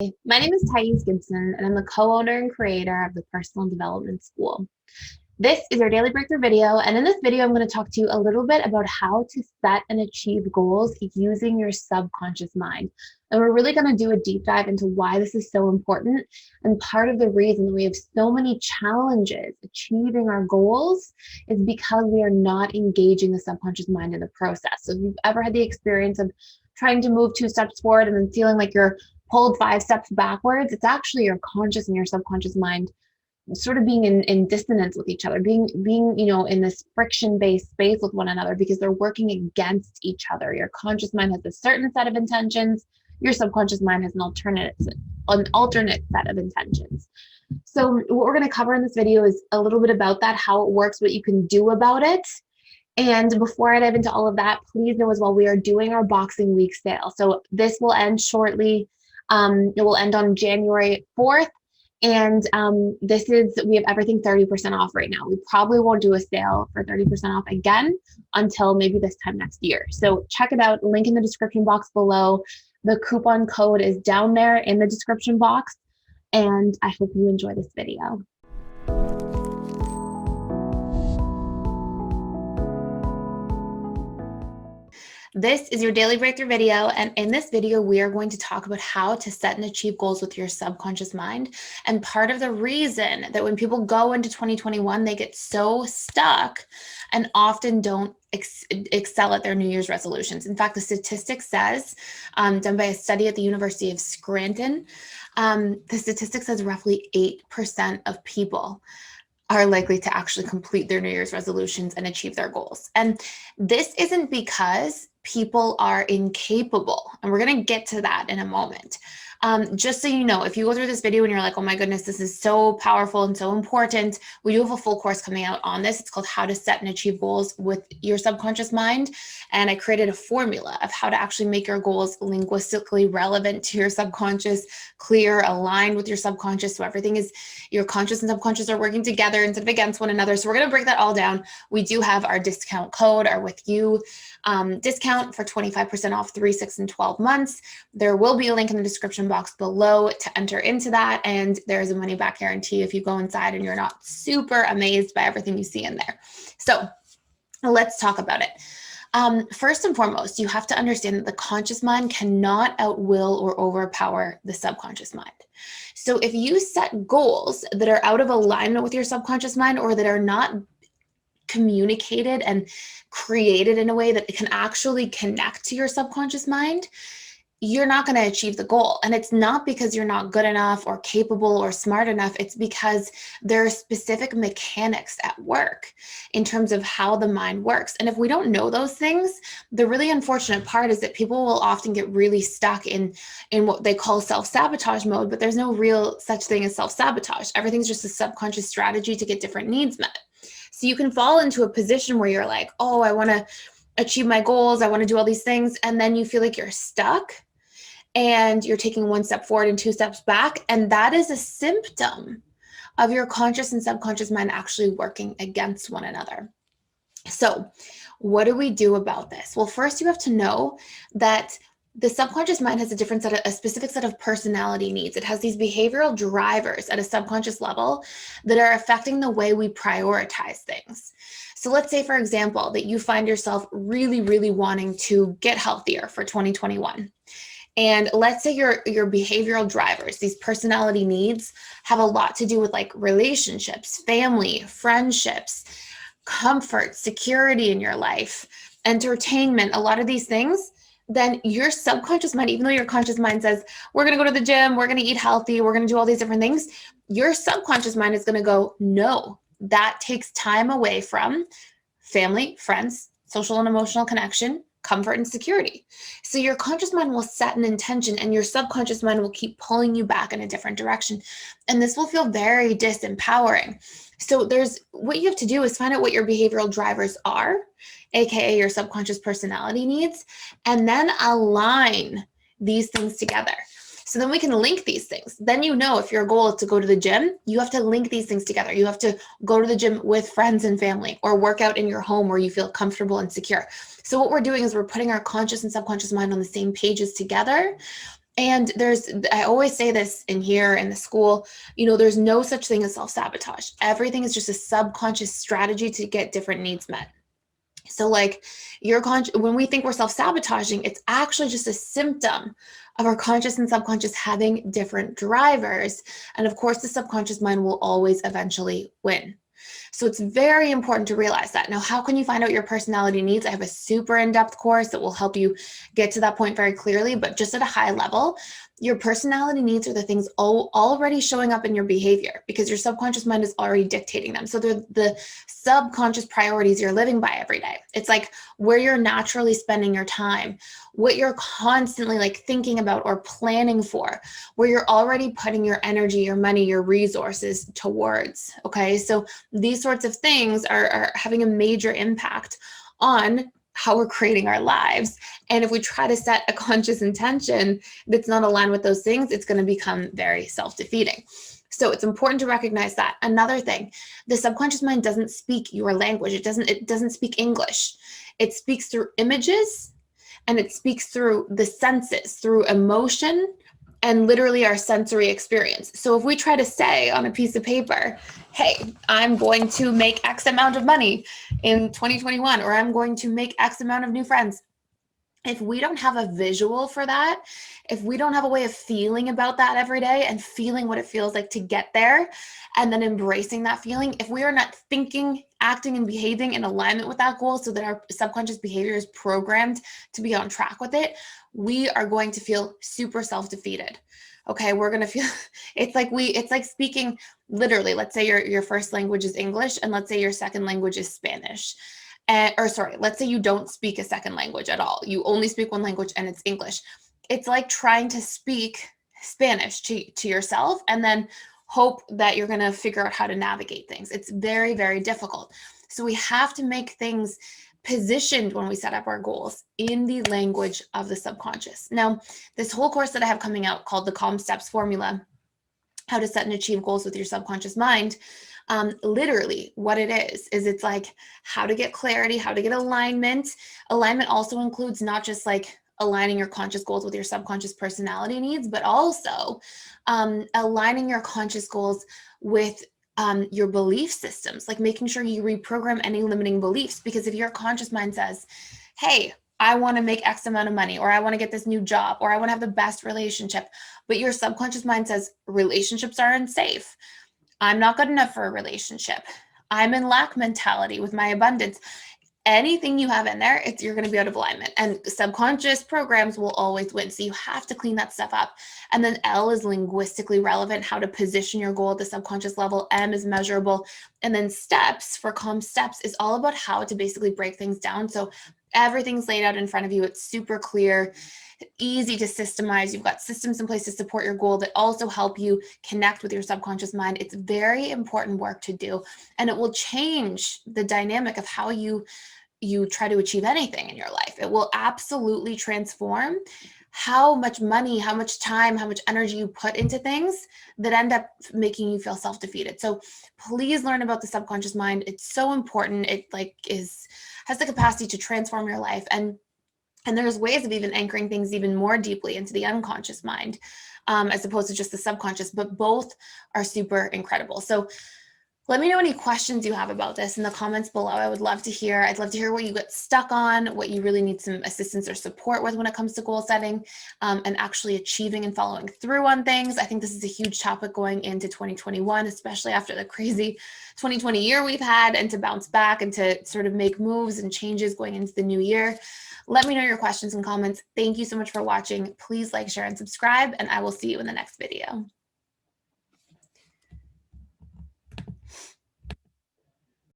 My name is Gibson, and I'm the co-owner and creator of the Personal Development School. This is your daily breakthrough video, and in this video, I'm going to talk to you a little bit about how to set and achieve goals using your subconscious mind. And we're really going to do a deep dive into why this is so important. And part of the reason that we have so many challenges achieving our goals is because we are not engaging the subconscious mind in the process. So if you've ever had the experience of trying to move 2 steps forward and then feeling like you're pulled 5 steps backwards, it's actually your conscious and your subconscious mind sort of being in dissonance with each other, being in this friction-based space with one another because they're working against each other. Your conscious mind has a certain set of intentions, your subconscious mind has an alternate set of intentions. So what we're going to cover in this video is a little bit about that, how it works, what you can do about it. And before I dive into all of that, please know as well, we are doing our Boxing Week sale. So this will end shortly. It will end on January 4th. And we have everything 30% off right now. We probably won't do a sale for 30% off again until maybe this time next year. So check it out, link in the description box below. The coupon code is down there in the description box. And I hope you enjoy this video. This is your daily breakthrough video, and in this video we are going to talk about how to set and achieve goals with your subconscious mind. And part of the reason that when people go into 2021 they get so stuck and often don't excel at their New Year's resolutions. In fact, the statistic says, done by a study at the University of Scranton, the statistic says roughly 8% of people are likely to actually complete their New Year's resolutions and achieve their goals. And this isn't because people are incapable, and we're going to get to that in a moment. Just so you know, if you go through this video and you're like, oh my goodness, this is so powerful and so important, we do have a full course coming out on this. It's called How to Set and Achieve Goals with Your Subconscious Mind. And I created a formula of how to actually make your goals linguistically relevant to your subconscious, clear, aligned with your subconscious. So everything is, your conscious and subconscious are working together instead of against one another. So we're going to break that all down. We do have our discount code, our With You discount for 25% off 3, 6, and 12 months. There will be a link in the description box below to enter into that, and there is a money back guarantee if you go inside and you're not super amazed by everything you see in there. So let's talk about it. First and foremost, you have to understand that the conscious mind cannot outwill or overpower the subconscious mind. So if you set goals that are out of alignment with your subconscious mind, or that are not communicated and created in a way that it can actually connect to your subconscious mind, you're not going to achieve the goal. And it's not because you're not good enough or capable or smart enough. It's because there are specific mechanics at work in terms of how the mind works. And if we don't know those things, the really unfortunate part is that people will often get really stuck in what they call self-sabotage mode, but there's no real such thing as self-sabotage. Everything's just a subconscious strategy to get different needs met. So you can fall into a position where you're like, oh, I want to achieve my goals, I want to do all these things, and then you feel like you're stuck and you're taking 1 step forward and 2 steps back. And that is a symptom of your conscious and subconscious mind actually working against one another. So what do we do about this? Well, first you have to know that the subconscious mind has a specific set of personality needs. It has these behavioral drivers at a subconscious level that are affecting the way we prioritize things. So let's say, for example, that you find yourself really, really wanting to get healthier for 2021. And let's say your behavioral drivers, these personality needs, have a lot to do with like relationships, family, friendships, comfort, security in your life, entertainment, a lot of these things. Then your subconscious mind, even though your conscious mind says, we're going to go to the gym, we're going to eat healthy, we're going to do all these different things, your subconscious mind is going to go, no, that takes time away from family, friends, social and emotional connection, comfort and security. So your conscious mind will set an intention and your subconscious mind will keep pulling you back in a different direction. And this will feel very disempowering. So what you have to do is find out what your behavioral drivers are, AKA your subconscious personality needs, and then align these things together. So then we can link these things. Then you know if your goal is to go to the gym, you have to link these things together. You have to go to the gym with friends and family, or work out in your home where you feel comfortable and secure. So what we're doing is we're putting our conscious and subconscious mind on the same pages together, And I always say this in here in the school, there's no such thing as self-sabotage. Everything is just a subconscious strategy to get different needs met. So like when we think we're self-sabotaging, it's actually just a symptom of our conscious and subconscious having different drivers. And of course, the subconscious mind will always eventually win. So it's very important to realize that. Now, how can you find out your personality needs? I have a super in-depth course that will help you get to that point very clearly, but just at a high level, your personality needs are the things already showing up in your behavior because your subconscious mind is already dictating them. So they're the subconscious priorities you're living by every day. It's like where you're naturally spending your time, what you're constantly like thinking about or planning for, where you're already putting your energy, your money, your resources towards. Okay, so these sorts of things are having a major impact on how we're creating our lives. And if we try to set a conscious intention that's not aligned with those things, it's going to become very self-defeating. So it's important to recognize that. Another thing, the subconscious mind doesn't speak your language. It doesn't speak English. It speaks through images, and it speaks through the senses, through emotion, and literally our sensory experience. So if we try to say on a piece of paper, hey, I'm going to make X amount of money in 2021, or I'm going to make X amount of new friends, if we don't have a visual for that, if we don't have a way of feeling about that every day and feeling what it feels like to get there and then embracing that feeling, if we are not thinking, acting, and behaving in alignment with that goal so that our subconscious behavior is programmed to be on track with it, we are going to feel super self-defeated. Okay, we're going to feel, it's like speaking literally, let's say your first language is English and let's say your second language is Spanish. Let's say you don't speak a second language at all. You only speak one language and it's English. It's like trying to speak Spanish to yourself and then hope that you're going to figure out how to navigate things. It's very, very difficult. So we have to make things positioned when we set up our goals in the language of the subconscious. Now, this whole course that I have coming out called the Calm Steps Formula, how to set and achieve goals with your subconscious mind, literally what it is it's like how to get clarity, how to get alignment. Alignment also includes not just like aligning your conscious goals with your subconscious personality needs, but also aligning your conscious goals with your belief systems, like making sure you reprogram any limiting beliefs. Because if your conscious mind says, hey, I want to make X amount of money, or I want to get this new job, or I want to have the best relationship, but your subconscious mind says relationships are unsafe, I'm not good enough for a relationship, I'm in lack mentality with my abundance. Anything you have in there, you're going to be out of alignment, and subconscious programs will always win. So you have to clean that stuff up. And then L is linguistically relevant, how to position your goal at the subconscious level. M is measurable. And then steps for Calm Steps is all about how to basically break things down. So everything's laid out in front of you. It's super clear, easy to systemize. You've got systems in place to support your goal that also help you connect with your subconscious mind. It's very important work to do, and it will change the dynamic of how you try to achieve anything in your life. It will absolutely transform how much money, how much time, how much energy you put into things that end up making you feel self-defeated. So please learn about the subconscious mind. It's so important. It has the capacity to transform your life. And there's ways of even anchoring things even more deeply into the unconscious mind, as opposed to just the subconscious, but both are super incredible. So let me know any questions you have about this in the comments below. I would love to hear. I'd love to hear what you get stuck on, what you really need some assistance or support with when it comes to goal setting, and actually achieving and following through on things. I think this is a huge topic going into 2021, especially after the crazy 2020 year we've had, and to bounce back and to sort of make moves and changes going into the new year. Let me know your questions and comments. Thank you so much for watching. Please like, share, and subscribe, and I will see you in the next video.